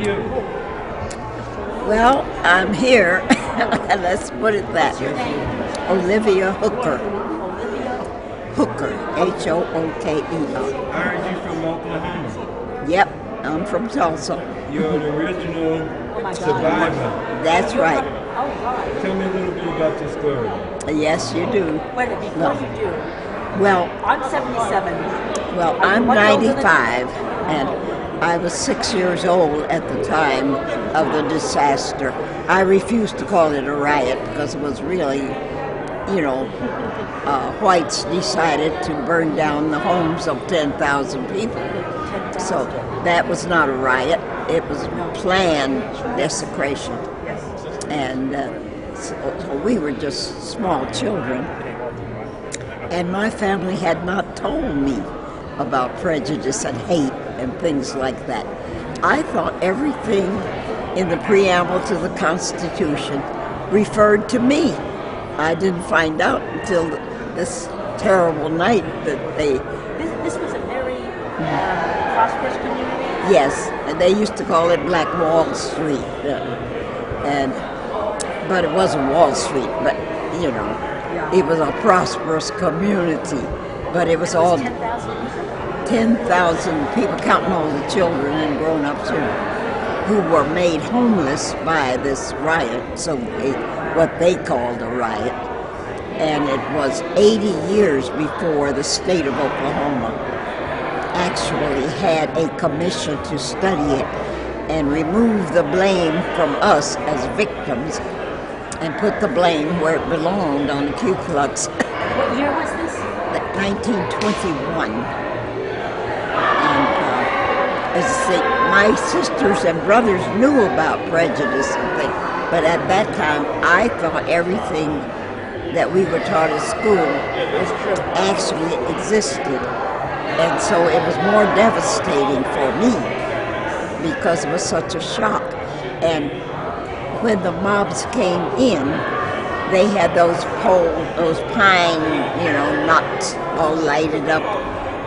you? Well, I'm here. Let's put it that way. Olivia Hooker. Hooker. H-O-O-K-E-R. I heard you from Oklahoma. Yep, I'm from Tulsa. You're the original survivor. That's right. Tell me a little bit about your story. Yes, you do. Wait a minute, before you do, Well, I'm 77. well, I'm 95, and I was 6 years old at the time of the disaster. I refused to call it a riot because it was really, whites decided to burn down the homes of 10,000 people. So that was not a riot. It was planned desecration. And so we were just small children. And my family had not told me about prejudice and hate and things like that. I thought everything in the preamble to the Constitution referred to me. I didn't find out until this terrible night that they... This was a very prosperous community? Yes, and they used to call it Black Wall Street. But it wasn't Wall Street, but, it was a prosperous community. But it was all 10,000 people, counting all the children and grown-ups who were made homeless by this riot, so what they called a riot. And it was 80 years before the state of Oklahoma actually had a commission to study it and remove the blame from us as victims and put the blame where it belonged, on the Ku Klux. What year was this? 1921. And as I say, my sisters and brothers knew about prejudice and things, but at that time I thought everything that we were taught at school actually existed. And so it was more devastating for me because it was such a shock. And when the mobs came in, they had those pine, knots all lighted up,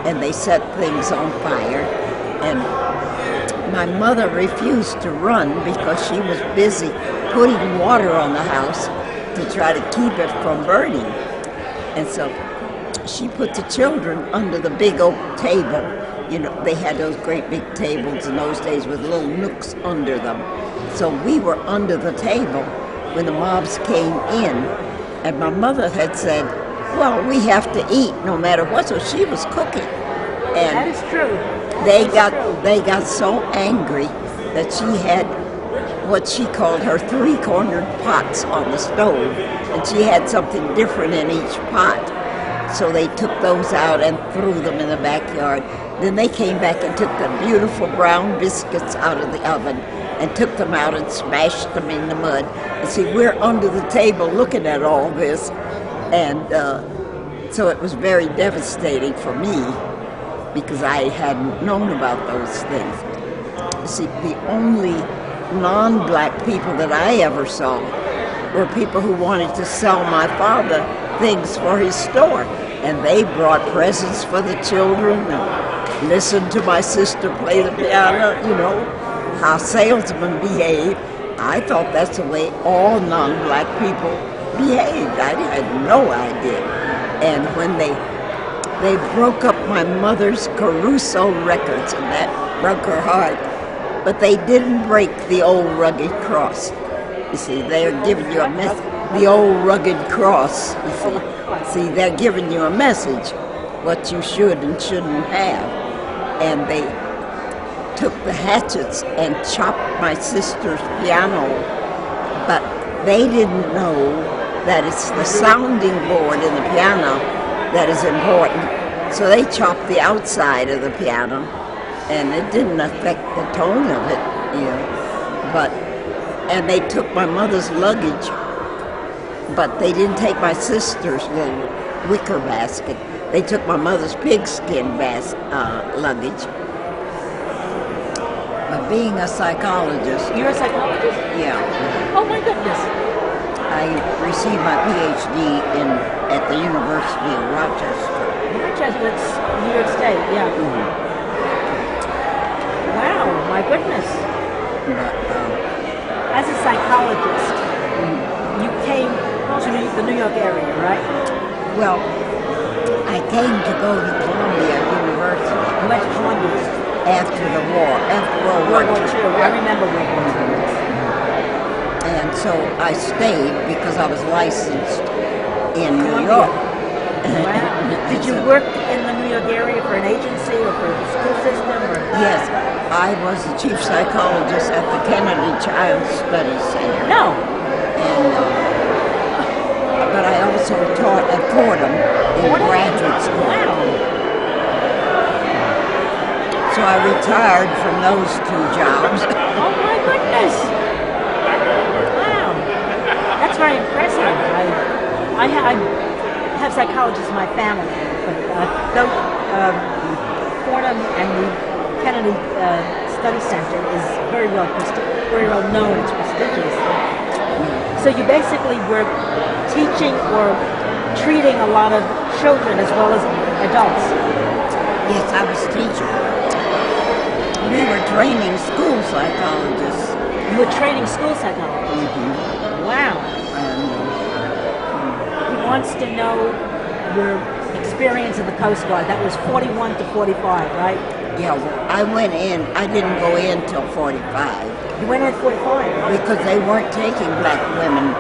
and they set things on fire. And my mother refused to run because she was busy putting water on the house to try to keep it from burning. And so she put the children under the big oak table. They had those great big tables in those days with little nooks under them. So we were under the table when the mobs came in, and my mother had said, well, we have to eat no matter what, so she was cooking. And that is true. They got so angry that she had what she called her three-cornered pots on the stove, and she had something different in each pot. So they took those out and threw them in the backyard. Then they came back and took the beautiful brown biscuits out of the oven and took them out and smashed them in the mud. And see, we're under the table looking at all this, and so it was very devastating for me because I hadn't known about those things. See, the only non-black people that I ever saw were people who wanted to sell my father things for his store. And they brought presents for the children and listened to my sister play the piano, how salesmen behave. I thought that's the way all non-black people behaved. I had no idea. And when they broke up my mother's Caruso records, and that broke her heart, but they didn't break the old rugged cross. You see, they're giving you a message. The old rugged cross, you see. See, they're giving you a message, what you should and shouldn't have. And they took the hatchets and chopped my sister's piano, but they didn't know that it's the sounding board in the piano that is important. So they chopped the outside of the piano, and it didn't affect the tone of it, and they took my mother's luggage, but they didn't take my sister's little wicker basket. They took my mother's pigskin luggage. But being a psychologist... You're a psychologist? Yeah. Oh my goodness. I received my PhD at the University of Rochester. Rochester, that's New York State, yeah. Mm-hmm. Wow, my goodness. But, As a psychologist, you came to the New York area, right? well, I came to go to Columbia University. You went to Columbia. After the war, after World War World War II. II. I remember World War II. And so I stayed because I was licensed in New York. Wow. Did you work in the New York area for an agency or for the school system? Or? Yes, I was the chief psychologist at the Kennedy Child Studies Center. No. And, but I also taught at Fordham in graduate school. Wow. So I retired from those two jobs. Oh my goodness. Wow. That's very impressive. I have psychologists in my family, but Fordham and the Kennedy Study Center is very well known. It's prestigious. So you basically were teaching or treating a lot of children as well as adults. Yes, I was teaching. We were training school psychologists. You were training school psychologists. Wow. He wants to know your experience in the Coast Guard. That was 41 to 45, right? Yeah, well, I went in. I didn't go in till 45. You went in at 45? Because they weren't taking black women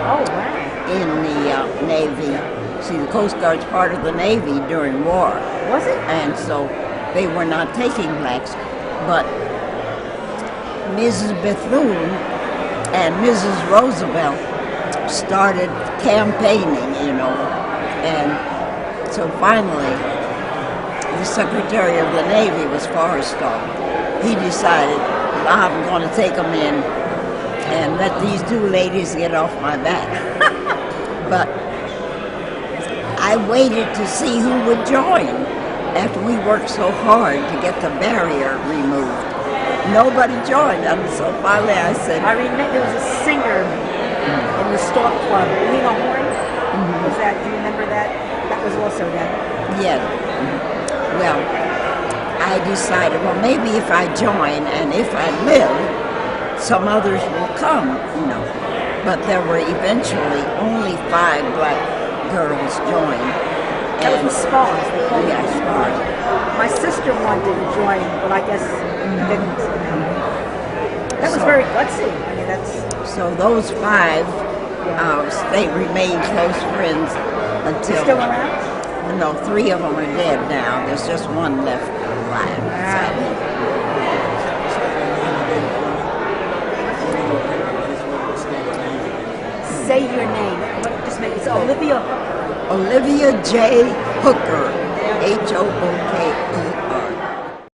Oh, wow. in the Navy. See, the Coast Guard's part of the Navy during war. Was it? And so they were not taking blacks. But Mrs. Bethune and Mrs. Roosevelt started campaigning, and so finally the Secretary of the Navy was Forrestal. He decided, I'm going to take them in and let these two ladies get off my back. But I waited to see who would join after we worked so hard to get the barrier removed. Nobody joined, and so finally I said... I remember there was a singer in the Stork Club, Lena Horne. Was that, do you remember that? That was also that. Yeah. Well, I decided, well, maybe if I join and if I live, some others will come, But there were eventually only 5 black girls joined. That was the Spars. Yeah, Spars. My sister wanted to join, but I guess didn't. That was very gutsy. I mean, that's... So those 5, they remained close friends until... They're still around? No, 3 of them are dead now. There's just 1 left alive. Say your name. Just make it. It's Olivia. Olivia J. Hooker, Hooker.